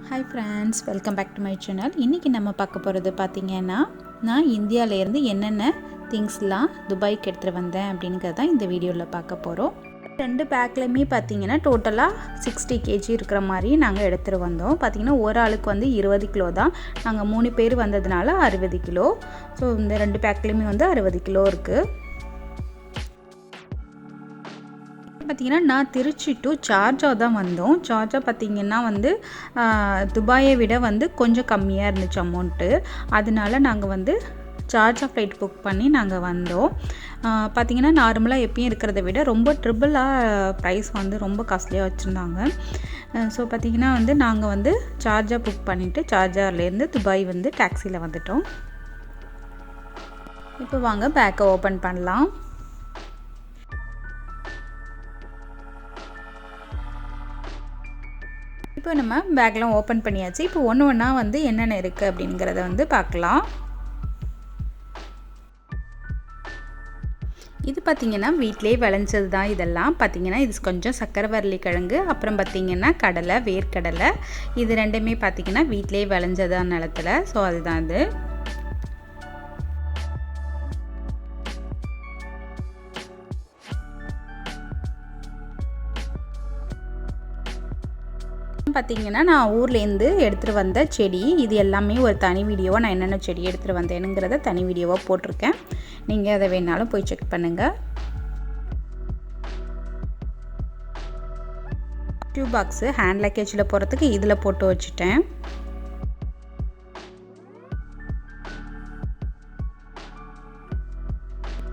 Hi friends, welcome back to my channel. இன்றைக்கி நம்ம பார்க்க போகிறது பார்த்திங்கன்னா, நான் இந்தியாவிலேருந்து என்னென்ன திங்ஸ்லாம் துபாய்க்கு எடுத்துகிட்டு வந்தேன் அப்படிங்கிறது தான் இந்த வீடியோவில் பார்க்க போகிறோம். 2 பேக்லேயுமே பார்த்திங்கன்னா டோட்டலாக 60 kg இருக்கிற மாதிரி நாங்கள் எடுத்துகிட்டு வந்தோம். பார்த்திங்கன்னா ஒரு ஆளுக்கு வந்து 20 கிலோ தான். நாங்கள் 3 பேர் வந்ததுனால 60 கிலோ. ஸோ இந்த 2 பேக்லேயுமே வந்து 60 கிலோ இருக்குது. பார்த்திங்கன்னா நான் திருச்சி டு சார்ஜா தான் வந்தோம். சார்ஜா பார்த்திங்கன்னா வந்து துபாயை விட வந்து கொஞ்சம் கம்மியாக இருந்துச்சு அமௌண்ட்டு. அதனால நாங்கள் வந்து சார்ஜா ஃப்ளைட் புக் பண்ணி நாங்கள் வந்தோம். பார்த்திங்கன்னா நார்மலாக எப்பயும் இருக்கிறத விட ரொம்ப ட்ரிபிளாக ப்ரைஸ் வந்து ரொம்ப காஸ்ட்லியாக வச்சுருந்தாங்க. ஸோ பார்த்திங்கன்னா வந்து நாங்கள் வந்து சார்ஜா புக் பண்ணிவிட்டு சார்ஜாலேருந்து துபாய் வந்து டாக்ஸியில் வந்துட்டோம். இப்போ வாங்க பேக்கை ஓப்பன் பண்ணலாம். இப்போ நம்ம பேக்லாம் ஓப்பன் பண்ணியாச்சு. இப்போ ஒன்று ஒன்றா வந்து என்னென்ன இருக்குது அப்படிங்கிறத வந்து பார்க்கலாம். இது பார்த்திங்கன்னா வீட்டிலே விளைஞ்சது தான். இதெல்லாம் பார்த்திங்கன்னா இது கொஞ்சம் சக்கரவள்ளி கிழங்கு, அப்புறம் பார்த்திங்கன்னா கடலை, வேர்க்கடலை. இது ரெண்டுமே பார்த்திங்கன்னா வீட்டிலே விளைஞ்சதான் நிலத்தில். ஸோ அதுதான் இது. பார்த்திங்கன்னா நான் ஊர்லேருந்து எடுத்துகிட்டு வந்த செடி, இது எல்லாமே ஒரு தனி வீடியோவாக நான் என்னென்ன செடி எடுத்துகிட்டு வந்தேனுங்கிறத தனி வீடியோவாக போட்டிருக்கேன். நீங்கள் அதை வேணாலும் போய் செக் பண்ணுங்கள். டியூ பாக்ஸு ஹேண்ட் லக்கேஜில் போகிறதுக்கு இதில் போட்டு வச்சுட்டேன்.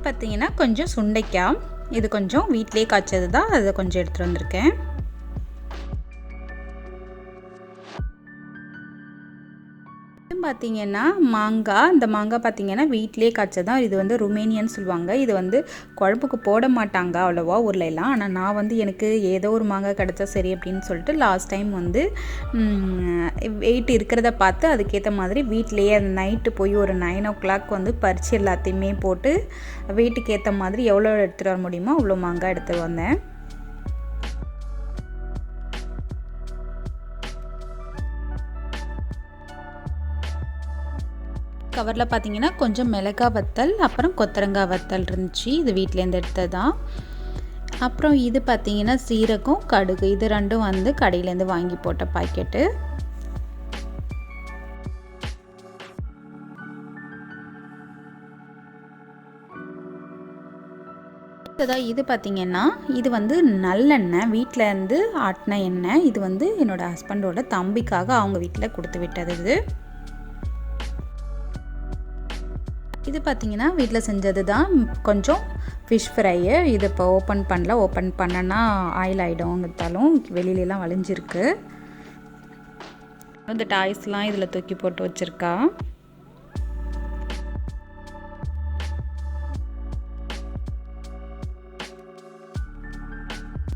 பார்த்திங்கன்னா கொஞ்சம் சுண்டைக்காய், இது கொஞ்சம் வீட்டிலே காய்ச்சது தான், அதை கொஞ்சம் எடுத்துகிட்டு வந்திருக்கேன். பார்த்திங்கன்னா மாங்காய், இந்த மாங்காய் பார்த்திங்கன்னா வீட்டிலே காய்ச்சதான். இது வந்து ருமேனியன்னு சொல்லுவாங்க. இது வந்து குழம்புக்கு போட மாட்டாங்க அவ்வளோவா ஊரில் எல்லாம். ஆனால் நான் வந்து எனக்கு ஏதோ ஒரு மாங்காய் கிடச்சா சரி அப்படின்னு சொல்லிட்டு லாஸ்ட் டைம் வந்து வெயிட் இருக்கிறத பார்த்து அதுக்கேற்ற மாதிரி வீட்டிலேயே அந்த நைட்டு போய் ஒரு 9 o'clock வந்து பறித்து எல்லாத்தையுமே போட்டு வெயிட்டுக்கு ஏற்ற மாதிரி எவ்வளோ எடுத்துகிட்டு வர முடியுமோ அவ்வளோ மாங்காய் எடுத்துகிட்டு வந்தேன். கவரில் பார்த்திங்கன்னா கொஞ்சம் மிளகாய் வத்தல், அப்புறம் கொத்தரங்காய் வத்தல் இருந்துச்சு. இது வீட்டிலேருந்து எடுத்தது தான். அப்புறம் இது பார்த்திங்கன்னா சீரகம், கடுகு, இது ரெண்டும் வந்து கடையிலேருந்து வாங்கி போட்ட பாக்கெட்டு. இது பார்த்திங்கன்னா இது வந்து நல்லெண்ணெய், வீட்டிலேருந்து ஆட்டின எண்ணெய். இது வந்து என்னோடய ஹஸ்பண்டோட தம்பிக்காக அவங்க வீட்டில் கொடுத்து விட்டது. இது பார்த்திங்கன்னா வீட்டில் செஞ்சது தான். கொஞ்சம் ஃபிஷ் ஃப்ரையு. இது இப்போ ஓப்பன் பண்ணல. ஓப்பன் பண்ணனா ஆயில் ஆகிடும்ங்கிறதாலும் வெளியிலலாம் வலிஞ்சிருக்கு. இந்த டாய்ஸ்லாம் இதில் தூக்கி போட்டு வச்சுருக்கா.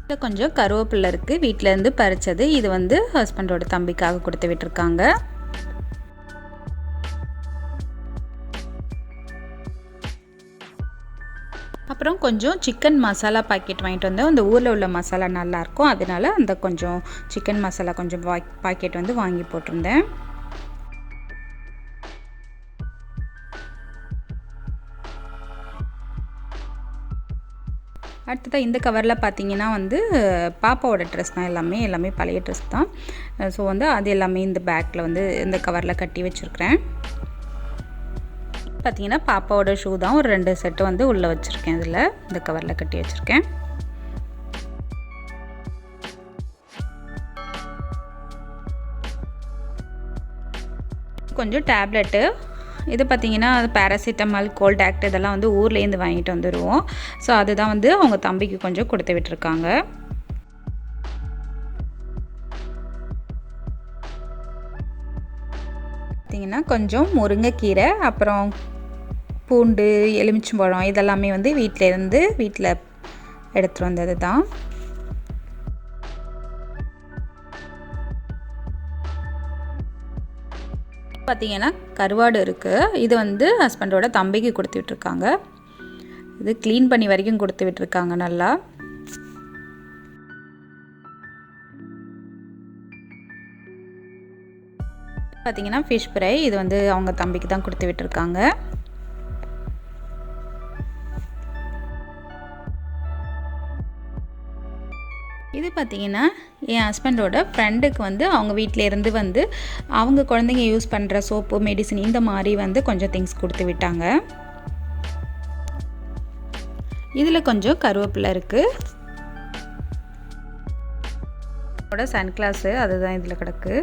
இதில் கொஞ்சம் கருவேப்பிலை இருக்குது, வீட்டிலேருந்து பறித்தது. இது வந்து ஹஸ்பண்டோட தம்பிக்காக கொடுத்து விட்டுருக்காங்க. அப்புறம் கொஞ்சம் சிக்கன் மசாலா பாக்கெட் வாங்கிட்டு வந்தேன். அந்த ஊரில் உள்ள மசாலா நல்லாயிருக்கும், அதனால அந்த கொஞ்சம் சிக்கன் மசாலா கொஞ்சம் பாக்கெட் வந்து வாங்கி போட்டிருந்தேன். அடுத்ததாக இந்த கவரில் பார்த்திங்கன்னா வந்து பாப்பாவோட ட்ரெஸ் தான். எல்லாமே பழைய ட்ரெஸ் தான். ஸோ வந்து அது எல்லாமே இந்த பேக்கில் வந்து இந்த கவரில் கட்டி வச்சுருக்கிறேன். பார்த்திங்கன்னா பாப்பாவோட ஷூ தான். ஒரு 2 செட்டு வந்து உள்ளே வச்சுருக்கேன். இதில் இந்த கவரில் கட்டி வச்சுருக்கேன். கொஞ்சம் டேப்லெட்டு. இது பார்த்திங்கன்னா பேராசிட்டமால், கோல்ட் ஆக்ட் இதெல்லாம் வந்து ஊர்லேருந்து வாங்கிட்டு வந்துடுவோம். ஸோ அதுதான் வந்து அவங்க தம்பிக்கு கொஞ்சம் கொடுத்து விட்டுருக்காங்க. பார்த்திங்கன்னா கொஞ்சம் முருங்கைக்கீரை, அப்புறம் பூண்டு, எலுமிச்சம்பழம் இதெல்லாமே வந்து வீட்டில் எடுத்துகிட்டு வந்தது தான். பார்த்திங்கன்னா கருவாடு இருக்குது. இது வந்து ஹஸ்பண்டோட தம்பிக்கு கொடுத்து விட்டுருக்காங்க. இது க்ளீன் பண்ணி வரைக்கும் கொடுத்து விட்டுருக்காங்க நல்லா. பார்த்திங்கன்னா ஃபிஷ் ஃப்ரை, இது வந்து அவங்க தம்பிக்கு தான் கொடுத்து விட்டுருக்காங்க. இது பார்த்திங்கன்னா என் ஹஸ்பண்டோட ஃப்ரெண்டுக்கு வந்து அவங்க வீட்டிலேருந்து வந்து அவங்க குழந்தைங்க யூஸ் பண்ணுற சோப்பு, மெடிசன் இந்த மாதிரி வந்து கொஞ்சம் திங்ஸ் கொடுத்து விட்டாங்க. இதில் கொஞ்சம் கருவேப்பிலை இருக்குது. சன் கிளாஸு அதுதான் இதில் கிடக்கு.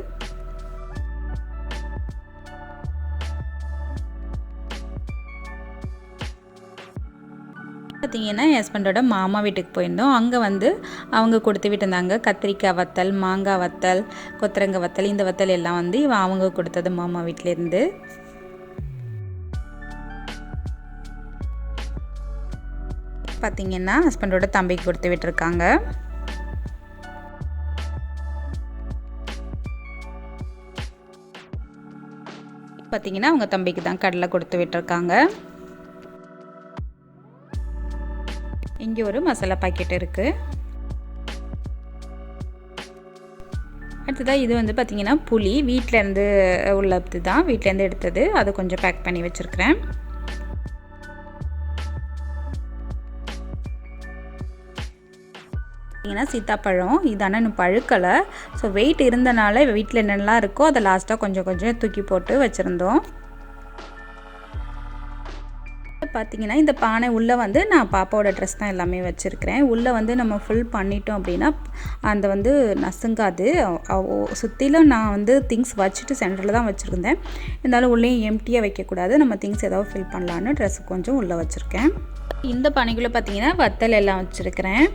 பார்த்திங்கன்னா என் ஹஸ்பண்டோட மாமா வீட்டுக்கு போயிருந்தோம். அங்கே வந்து அவங்க கொடுத்து விட்டுருந்தாங்க கத்திரிக்காய் வத்தல், மாங்காய் வத்தல், கொத்தரங்காய் வத்தல், இந்த வத்தல் எல்லாம் வந்து அவங்க கொடுத்தது மாமா வீட்டிலேருந்து. பார்த்திங்கன்னா ஹஸ்பண்டோட தம்பிக்கு கொடுத்து விட்டுருக்காங்க. பார்த்திங்கன்னா அவங்க தம்பிக்கு தான் கடலை கொடுத்து விட்டுருக்காங்க. இங்கே ஒரு மசாலா பாக்கெட் இருக்குது. அடுத்ததாக இது வந்து பார்த்திங்கன்னா புளி வீட்டிலேருந்து உள்ளது தான், வீட்டிலேருந்து எடுத்தது. அதை கொஞ்சம் பேக் பண்ணி வச்சுருக்கிறேன். பார்த்திங்கன்னா சீத்தாப்பழம், இதான இன்னும் பழுக்கலை. ஸோ வெயிட் இருந்தனால வீட்டில் என்னெல்லாம் இருக்கோ அதை லாஸ்ட்டாக கொஞ்சம் கொஞ்சம் தூக்கி போட்டு வச்சுருந்தோம். பார்த்திங்கன்னா இந்த பானை உள்ளே வந்து நான் பாப்பாவோட ட்ரெஸ் தான் எல்லாமே வச்சுருக்கிறேன். உள்ளே வந்து நம்ம ஃபுல் பண்ணிட்டோம் அப்படின்னா அந்த வந்து நசுங்காது. சுற்றிலும் நான் வந்து திங்ஸ் வச்சுட்டு சென்டரில் தான் வச்சுருந்தேன். இருந்தாலும் உள்ளேயும் எம்டியாக வைக்கக்கூடாது, நம்ம திங்ஸ் ஏதாவது ஃபில் பண்ணலான்னு ட்ரெஸ் கொஞ்சம் உள்ளே வச்சுருக்கேன். இந்த பானைக்குள்ளே பார்த்திங்கன்னா வத்தல் எல்லாம் வச்சுருக்கிறேன்.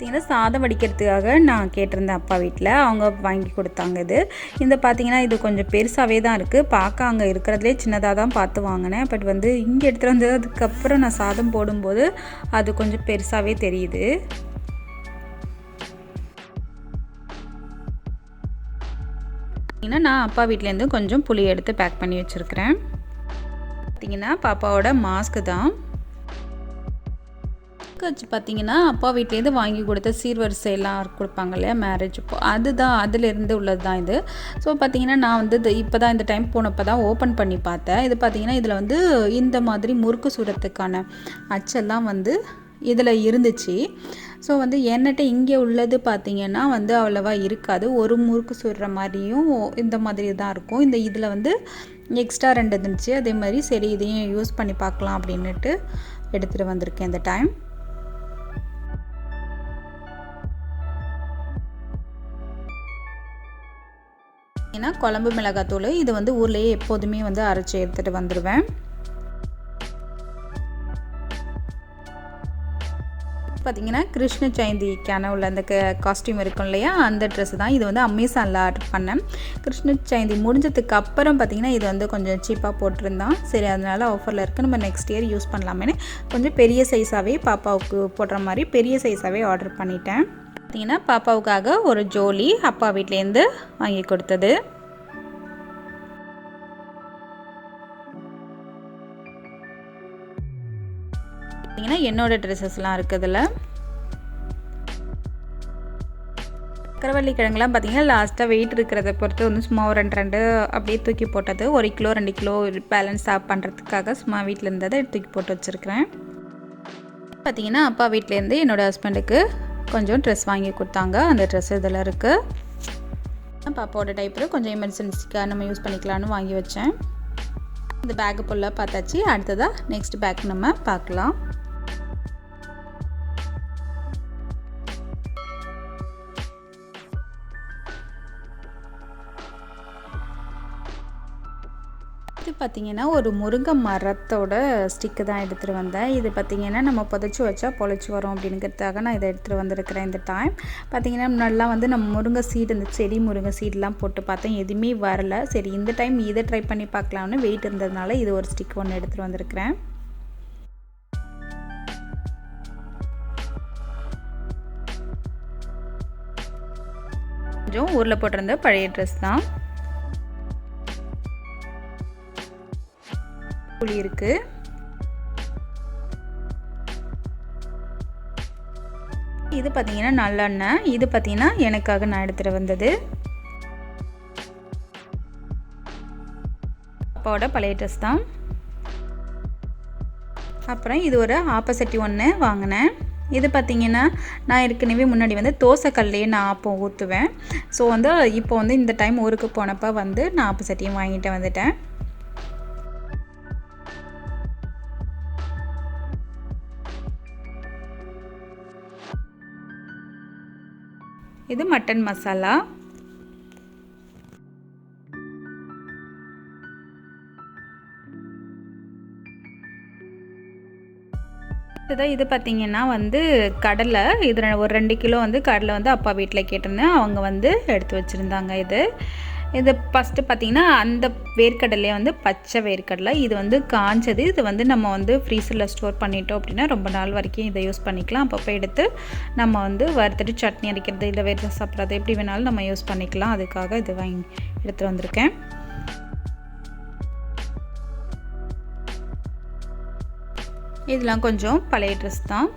பார்த்திங்கன்னா சாதம் வடிக்கிறதுக்காக நான் கேட்டிருந்தேன் அப்பா வீட்டில், அவங்க வாங்கி கொடுத்தாங்க. இந்த பார்த்திங்கன்னா இது கொஞ்சம் பெருசாகவே தான் இருக்குது. பார்க்க அங்கே இருக்கிறதுலே சின்னதாக தான் பார்த்து வாங்கினேன். பட் வந்து இங்கே எடுத்துகிட்டு வந்து அதுக்கப்புறம் நான் சாதம் போடும்போது அது கொஞ்சம் பெருசாகவே தெரியுது. பார்த்திங்கன்னா நான் அப்பா வீட்டிலேருந்து கொஞ்சம் புளி எடுத்து பேக் பண்ணி வச்சுருக்கிறேன். பார்த்திங்கன்னா பாப்பாவோட மாஸ்க்கு தான் வச்சு. பார்த்திங்கன்னா அப்பா வீட்டிலேருந்து வாங்கி கொடுத்த சீர்வரிசை எல்லாம் கொடுப்பாங்க இல்லையா மேரேஜ், அதுதான் அதிலேருந்து உள்ளது தான் இது. ஸோ பார்த்திங்கன்னா நான் வந்து இப்போ தான் இந்த டைம் போனப்போ தான் ஓப்பன் பண்ணி பார்த்தேன். இது பார்த்திங்கன்னா இதில் வந்து இந்த மாதிரி முறுக்கு சுடுறதுக்கான அச்செல்லாம் வந்து இதில் இருந்துச்சு. ஸோ வந்து என்கிட்ட இங்கே உள்ளது பார்த்திங்கன்னா வந்து அவ்வளோவா இருக்காது. ஒரு முறுக்கு சுடுற மாதிரியும் இந்த மாதிரி தான் இருக்கும். இதில் வந்து எக்ஸ்ட்ரா 2 இருந்துச்சு. அதே மாதிரி சரி இதையும் யூஸ் பண்ணி பார்க்கலாம் அப்படின்ட்டு எடுத்துகிட்டு வந்திருக்கேன் இந்த டைம். ஏன்னா குழம்பு மிளகாத்தூள் இது வந்து ஊர்லேயே எப்போதுமே வந்து அரைச்சி எடுத்துகிட்டு வந்துடுவேன். பார்த்திங்கன்னா கிருஷ்ண ஜெயந்திக்கான உள்ள அந்த காஸ்டியூம் இருக்கும் இல்லையா, அந்த ட்ரெஸ் தான். இது வந்து அமேசானில் ஆர்டர் பண்ணேன். கிருஷ்ண ஜெயந்தி முடிஞ்சதுக்கு அப்புறம் பார்த்திங்கன்னா இது வந்து கொஞ்சம் சீப்பாக போட்டிருந்தான். சரி அதனால் ஆஃபரில் இருக்குது, நம்ம நெக்ஸ்ட் இயர் யூஸ் பண்ணலாமேன்னு கொஞ்சம் பெரிய சைஸாகவே பாப்பாவுக்கு போடுற மாதிரி பெரிய சைஸாகவே ஆர்டர் பண்ணிட்டேன். பார்த்திங்கன்னா பாப்பாவுக்காக ஒரு ஜோலி அப்பா வீட்டிலேருந்து வாங்கி கொடுத்தது. பார்த்திங்கன்னா என்னோடய ட்ரெஸ்ஸஸ்லாம் இருக்குதுல. சக்கரவள்ளி கிழங்குலாம் பார்த்திங்கன்னா லாஸ்ட்டாக வெயிட் இருக்கிறத பொறுத்து வந்து சும்மா ஒரு 2 அப்படியே தூக்கி போட்டது. 1 கிலோ 2 கிலோ பேலன்ஸ் பண்ணுறதுக்காக சும்மா வீட்டில் இருந்ததை தூக்கி போட்டு வச்சுருக்கிறேன். பார்த்திங்கன்னா அப்பா வீட்டிலேருந்து என்னோடய ஹஸ்பண்டுக்கு கொஞ்சம் ட்ரெஸ் வாங்கி கொடுத்தாங்க. அந்த ட்ரெஸ் இதில் இருக்குது. பாப்பாவோட டைப்பர் கொஞ்சம் எமர்ஜென்சிக்காக நம்ம யூஸ் பண்ணிக்கலான்னு வாங்கி வச்சேன். இந்த பேக்கு ஃபுல்லாக பார்த்தாச்சு. அடுத்ததாக நெக்ஸ்ட் பேக் நம்ம பார்க்கலாம். இது பார்த்திங்கன்னா ஒரு முருங்கை மரத்தோட ஸ்டிக்கு தான் எடுத்துகிட்டு வந்தேன். இது பார்த்திங்கன்னா நம்ம புதைச்சி வச்சா பொழைச்சி வரும் அப்படிங்கிறதுக்காக நான் இதை எடுத்துகிட்டு வந்திருக்கிறேன். இந்த டைம் பார்த்திங்கன்னா முன்னாடிலாம் வந்து நம்ம முருங்கை சீடு, இந்த செடி முருங்கை சீடெலாம் போட்டு பார்த்தேன், எதுவுமே வரல. சரி இந்த டைம் இதை ட்ரை பண்ணி பார்க்கலாம்னு வெயிட் இருந்ததுனால இது ஒரு ஸ்டிக் ஒன்று எடுத்துகிட்டு வந்திருக்கிறேன். கொஞ்சம் ஊரில் போட்டிருந்த பழைய ட்ரெஸ் தான். புளி இருக்கு. இது பார்த்தீங்கன்னா நல்லெண்ணெய். இது பார்த்தீங்கன்னா எனக்காக நான் எடுத்துகிட்டு வந்தது. பாப்பாவோட பழைய ட்ரெஸ் தான். அப்புறம் இது ஒரு ஆப்போசிட்டி ஒன்று வாங்கினேன். இது பார்த்திங்கன்னா நான் ஏற்கனவே முன்னாடி வந்து தோசைக்கல்லையே நான் ஆப்பம் ஊற்றுவேன். ஸோ வந்து இப்போ வந்து இந்த டைம் ஊருக்கு போனப்போ வந்து நான் ஆப்ப சட்டியும் வாங்கிட்டு வந்துட்டேன். இது மட்டன் மசாலா. இது பார்த்திங்கன்னா வந்து கடலை, இது ஒரு 2 கிலோ வந்து கடலை வந்து அப்பா வீட்டில் கேட்டிருந்தேன். அவங்க வந்து எடுத்து வச்சுருந்தாங்க. இது ஃபஸ்ட்டு பார்த்திங்கன்னா அந்த வேர்க்கடலையே வந்து பச்சை வேர்க்கடலை. இது வந்து காஞ்சது. இது வந்து நம்ம வந்து ஃப்ரீசரில் ஸ்டோர் பண்ணிட்டோம் அப்படின்னா ரொம்ப நாள் வரைக்கும் இதை யூஸ் பண்ணிக்கலாம். அப்பப்போ எடுத்து நம்ம வந்து வறுத்துட்டு சட்னி அரைக்கிறது இல்லை வேறு சாப்பிட்றது எப்படி வேணாலும் நம்ம யூஸ் பண்ணிக்கலாம். அதுக்காக இது வாங்கி எடுத்துகிட்டு வந்திருக்கேன். இதெல்லாம் கொஞ்சம் பழைய ட்ரெஸ் தான்.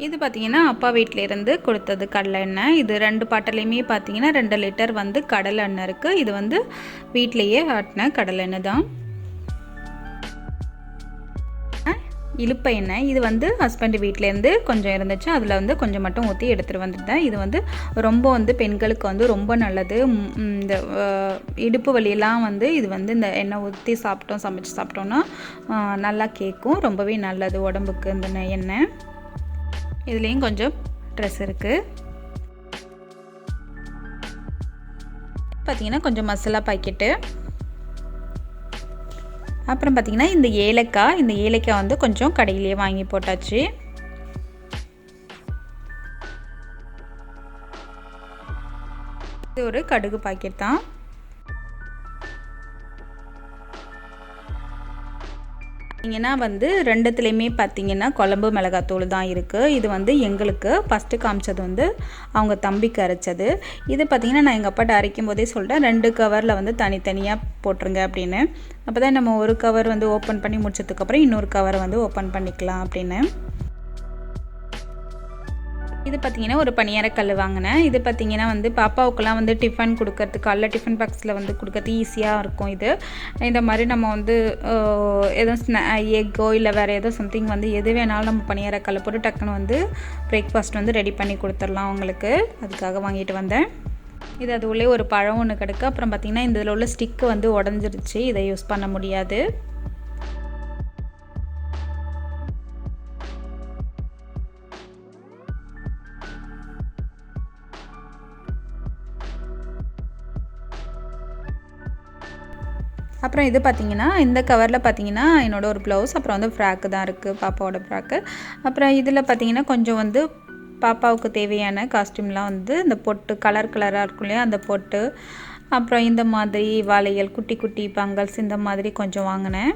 இது பார்த்திங்கன்னா அப்பா வீட்டிலேருந்து கொடுத்தது கடலை எண்ணெய். இது 2 பாட்டிலையுமே பார்த்திங்கன்னா 2 லிட்டர் வந்து கடலை எண்ணெய் இருக்குது. இது வந்து வீட்டிலையே ஆட்டின கடலை எண்ணெய் தான். இழுப்ப எண்ணெய், இது வந்து ஹஸ்பண்ட் வீட்டிலேருந்து கொஞ்சம் இருந்துச்சு. அதில் வந்து கொஞ்சம் மட்டும் ஊற்றி எடுத்துகிட்டு வந்துட்டேன். இது வந்து ரொம்ப வந்து பெண்களுக்கு வந்து ரொம்ப நல்லது. இந்த இடுப்பு வலியெல்லாம் வந்து இது வந்து இந்த எண்ணெய் ஊற்றி சமைச்சு சாப்பிட்டோன்னா நல்லா கேட்கும். ரொம்பவே நல்லது உடம்புக்கு இந்த எண்ணெய். இதுலேயும் கொஞ்சம் ட்ரெஸ் இருக்குது. பார்த்திங்கன்னா கொஞ்சம் மசாலா பாக்கெட்டு. அப்புறம் பார்த்திங்கன்னா இந்த ஏலக்காய் வந்து கொஞ்சம் கடையிலேயே வாங்கி போட்டாச்சு. இது ஒரு கடுகு பாக்கெட் தான். பார்த்திங்கன்னா வந்து 2துலேயுமே பார்த்திங்கன்னா குழம்பு மிளகாத்தூள் தான் இருக்குது. இது வந்து எங்களுக்கு ஃபஸ்ட்டு காமிச்சது வந்து அவங்க தம்பிக்கு அரைச்சது. இது பார்த்திங்கன்னா நான் எங்கள் அப்பாட்ட அரைக்கும் போதே சொல்லிட்டேன் 2 கவரில் வந்து தனித்தனியாக போட்டுருங்க அப்படின்னு. அப்போ தான் நம்ம ஒரு கவர் வந்து ஓப்பன் பண்ணி முடிச்சதுக்கப்புறம் இன்னொரு கவரை வந்து ஓப்பன் பண்ணிக்கலாம் அப்படின்னு. இது பார்த்திங்கன்னா ஒரு பனியாரக்கல் வாங்கினேன். இது பார்த்திங்கன்னா வந்து பாப்பாவுக்கெல்லாம் வந்து டிஃபன் கொடுக்கறதுக்கு காலைல டிஃபன் பாக்ஸில் வந்து கொடுக்கறது ஈஸியாக இருக்கும். இந்த மாதிரி நம்ம வந்து எதுவும் எக்கோ இல்லை வேறு ஏதோ சம்திங் வந்து எது வேணாலும் நம்ம பனியாரக்கல்லை போட்டு டக்குன்னு வந்து பிரேக்ஃபாஸ்ட் வந்து ரெடி பண்ணி கொடுத்துடலாம் அவங்களுக்கு. அதுக்காக வாங்கிட்டு வந்தேன். இது அது உள்ளே ஒரு பழம் ஒன்று கிடக்கு. அப்புறம் பார்த்திங்கன்னா இந்த இதில் உள்ள ஸ்டிக்கு வந்து உடஞ்சிருச்சு. இதை யூஸ் பண்ண முடியாது. அப்புறம் இது பார்த்திங்கன்னா இந்த கவரில் பார்த்திங்கன்னா என்னோடய ஒரு ப்ளவுஸ், அப்புறம் வந்து ஃப்ராக்கு தான் இருக்குது, பாப்பாவோட ஃப்ராக்கு. அப்புறம் இதில் பார்த்திங்கன்னா கொஞ்சம் வந்து பாப்பாவுக்கு தேவையான காஸ்டியூம்லாம் வந்து இந்த பொட்டு கலராக இருக்கும் இல்லையா, அந்த பொட்டு, அப்புறம் இந்த மாதிரி வளையல், குட்டி குட்டி பங்கல்ஸ் இந்த மாதிரி கொஞ்சம் வாங்கினேன்.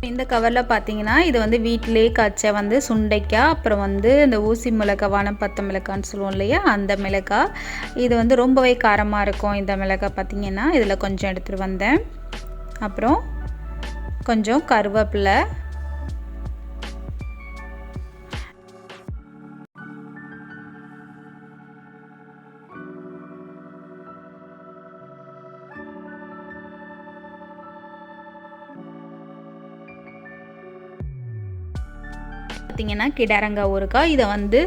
இந்த கவரில் பார்த்தீங்கன்னா இது வந்து வீட்டிலே காய்ச்ச வந்து சுண்டைக்காய், அப்புறம் வந்து இந்த ஊசி மிளகாய், வானப்பத்த மிளகான்னு சொல்லுவோம் இல்லையா, அந்த மிளகாய். இது வந்து ரொம்பவே காரமாக இருக்கும் இந்த மிளகாய் பார்த்திங்கன்னா. இதில் கொஞ்சம் எடுத்துகிட்டு வந்தேன். அப்புறம் கொஞ்சம் கருவேப்பிலை, பார்த்திங்கன்னா கிடாரங்காய் ஊறுகாய். இதை வந்து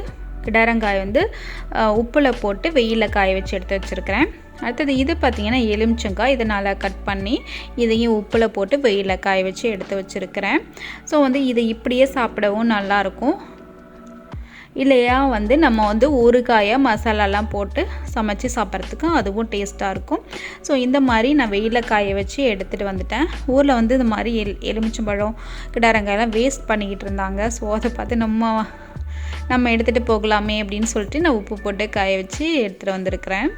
கிடாரங்காய் வந்து உப்பில் போட்டு வெயிலில் காய வச்சு எடுத்து வச்சுருக்கிறேன். அடுத்தது இது பார்த்திங்கன்னா எலுமிச்சங்காய். இதனால் கட் பண்ணி இதையும் உப்பில் போட்டு வெயிலில் காய வச்சு எடுத்து வச்சுருக்கிறேன். ஸோ வந்து இதை இப்படியே சாப்பிடவும் நல்லாயிருக்கும். இல்லையா வந்து நம்ம வந்து ஊறுகாயை மசாலாலாம் போட்டு சமைச்சு சாப்பிட்றதுக்கு அதுவும் டேஸ்ட்டாக இருக்கும். ஸோ இந்த மாதிரி நான் வெயிலில் காய வச்சு எடுத்துகிட்டு வந்துட்டேன். ஊரில் வந்து இந்த மாதிரி எலுமிச்சம்பழம், கிடாரங்காயெல்லாம் வேஸ்ட் பண்ணிக்கிட்டு இருந்தாங்க. ஸோ அதை பார்த்து நம்ம எடுத்துகிட்டு போகலாமே அப்படின்னு சொல்லிட்டு நான் உப்பு போட்டு காய வச்சு எடுத்துகிட்டு வந்திருக்கிறேன்.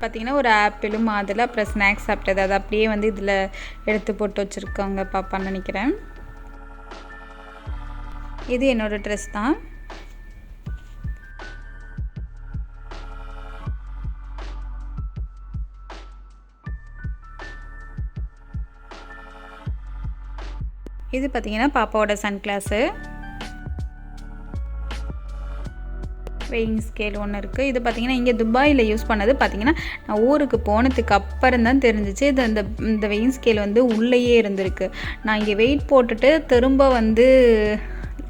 பார்த்திங்கன்னா ஒரு ஆப்பிளும் அதில், அப்புறம் ஸ்நாக்ஸ் சாப்பிட்டது அது அப்படியே வந்து இதில் எடுத்து போட்டு வச்சுருக்காங்க பாப்பான்னு நினைக்கிறேன். இது என்னோடய ட்ரெஸ் தான். இது பார்த்திங்கன்னா பாப்பாவோட சன் கிளாஸு. வெயிங் ஸ்கேல் ஒன்று இருக்குது. இது பார்த்திங்கன்னா இங்கே துபாயில் யூஸ் பண்ணது பார்த்திங்கன்னா நான் ஊருக்கு போனதுக்கு அப்புறம் தான் தெரிஞ்சிச்சு. இது இந்த வெயிங் ஸ்கேல் வந்து உள்ளேயே இருந்திருக்கு. நான் இங்கே வெயிட் போட்டுட்டு திரும்ப வந்து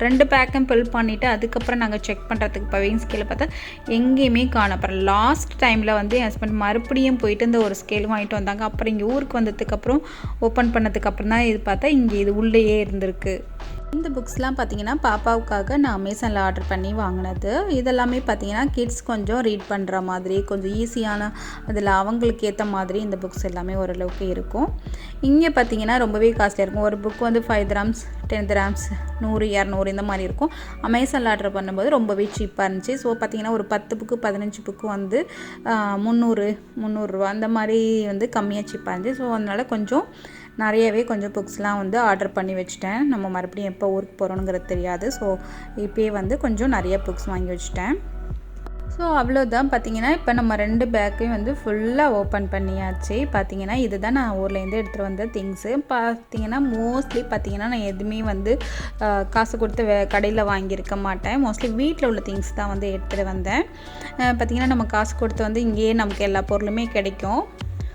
2 பேக்கும் ஃபில் பண்ணிவிட்டு அதுக்கப்புறம் நாங்கள் செக் பண்ணுறதுக்கு இப்போ வெயிங் ஸ்கேலை பார்த்தா எங்கேயுமே காணோம். அப்புறம் லாஸ்ட் டைமில் வந்து என் ஹஸ்பண்ட் மறுபடியும் போயிட்டு இந்த ஒரு ஸ்கேல் வாங்கிட்டு வந்தாங்க. அப்புறம் இங்கே ஊருக்கு வந்ததுக்கப்புறம் ஓப்பன் பண்ணதுக்கப்புறம் தான் இது பார்த்தா இங்கே இது உள்ளேயே இருந்திருக்கு. இந்த புக்ஸ்லாம் பார்த்திங்கன்னா பாப்பாவுக்காக நான் அமேசானில் ஆர்டர் பண்ணி வாங்கினது. இதெல்லாமே பார்த்திங்கன்னா கிட்ஸ் கொஞ்சம் ரீட் பண்ணுற மாதிரி கொஞ்சம் ஈஸியான அதில் அவங்களுக்கு ஏற்ற மாதிரி இந்த புக்ஸ் எல்லாமே ஓரளவுக்கு இருக்கும். இங்கே பார்த்திங்கன்னா ரொம்பவே காஸ்ட்லியாக இருக்கும். ஒரு புக் வந்து 5 dirhams 10 dirhams 100 200 இந்த மாதிரி இருக்கும். அமேசானில் ஆர்டர் பண்ணும்போது ரொம்பவே சீப்பாக இருந்துச்சு. ஸோ பார்த்திங்கன்னா ஒரு 10 புக்கு 15 புக்கு வந்து 300 ரூபா அந்த மாதிரி வந்து கம்மியாக சீப்பாக இருந்துச்சு. ஸோ அதனால் கொஞ்சம் நிறையவே கொஞ்சம் புக்ஸ்லாம் வந்து ஆர்டர் பண்ணி வச்சுட்டேன். நம்ம மறுபடியும் எப்போ ஊருக்கு போகிறோங்கிறது தெரியாது. ஸோ இப்போயே வந்து கொஞ்சம் நிறைய புக்ஸ் வாங்கி வச்சுட்டேன். ஸோ அவ்வளோதான். பார்த்திங்கன்னா இப்போ நம்ம 2 பேக்கையும் வந்து ஃபுல்லாக ஓப்பன் பண்ணியாச்சு. பார்த்திங்கன்னா இதுதான் நான் ஊர்லேருந்து எடுத்துகிட்டு வந்த திங்ஸு. பார்த்திங்கன்னா மோஸ்ட்லி பார்த்திங்கன்னா நான் எதுவுமே வந்து காசு கொடுத்து கடையில் வாங்கியிருக்க மாட்டேன். மோஸ்ட்லி வீட்டில் உள்ள திங்ஸ் தான் வந்து எடுத்துகிட்டு வந்தேன். பார்த்திங்கன்னா நம்ம காசு கொடுத்து வந்து இங்கேயே நமக்கு எல்லா பொருளுமே கிடைக்கும்.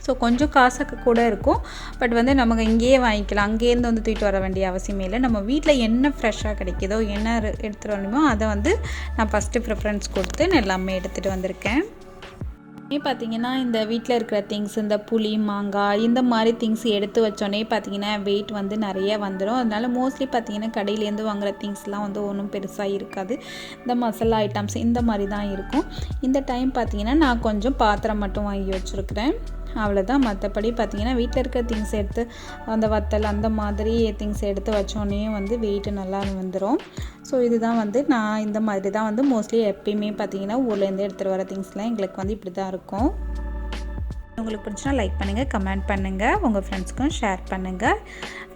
ஸோ கொஞ்சம் காசுக்கு கூட இருக்கும். பட் வந்து நமக்கு இங்கேயே வாங்கிக்கலாம். அங்கேருந்து வந்து தூக்கிட்டு வர வேண்டிய அவசியமே இல்லை. நம்ம வீட்டில் என்ன ஃப்ரெஷ்ஷாக கிடைக்கிதோ என்ன எடுத்துகிட்டு வரணுமோ அதை வந்து நான் ஃபஸ்ட்டு ப்ரிஃபரன்ஸ் கொடுத்து நான் எல்லாமே எடுத்துகிட்டு வந்திருக்கேன். பார்த்திங்கன்னா இந்த வீட்டில் இருக்கிற திங்ஸ் இந்த புளி மாங்காய் இந்த மாதிரி திங்ஸ் எடுத்து வச்சோன்னே பார்த்திங்கன்னா வெயிட் வந்து நிறைய வந்துடும். அதனால் மோஸ்ட்லி பார்த்திங்கன்னா கடையிலேருந்து வாங்குகிற திங்ஸ்லாம் வந்து ஒன்றும் பெருசாக இருக்காது. இந்த மசாலா ஐட்டம்ஸ் இந்த மாதிரி தான் இருக்கும். இந்த டைம் பார்த்திங்கன்னா நான் கொஞ்சம் பாத்திரம் மட்டும் வாங்கி வச்சுருக்கிறேன். அவ்வளோதான். மற்றபடி பார்த்திங்கன்னா வீட்டில் இருக்கிற திங்ஸ் எடுத்து அந்த வத்தல் அந்த மாதிரி திங்ஸ் எடுத்து வச்சோன்னே வந்து வெயிட்டு நல்லா வந்துடும். ஸோ இதுதான் வந்து நான் இந்த மாதிரி தான் வந்து மோஸ்ட்லி எப்பயுமே பார்த்திங்கன்னா ஊர்லேருந்து எடுத்துகிட்டு வர திங்ஸ்லாம் எங்களுக்கு வந்து இப்படி தான் இருக்கும். உங்களுக்கு பிடிச்சினா லைக் பண்ணுங்கள், கமெண்ட் பண்ணுங்கள், உங்கள் ஃப்ரெண்ட்ஸ்க்கும் ஷேர் பண்ணுங்கள்.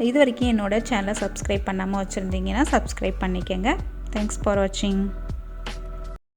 இது வரைக்கும் என்னோடய சேனலை சப்ஸ்கிரைப் பண்ணாமல் வச்சுருந்தீங்கன்னா சப்ஸ்கிரைப் பண்ணிக்கோங்க. தேங்க்ஸ் ஃபார் வாட்சிங்.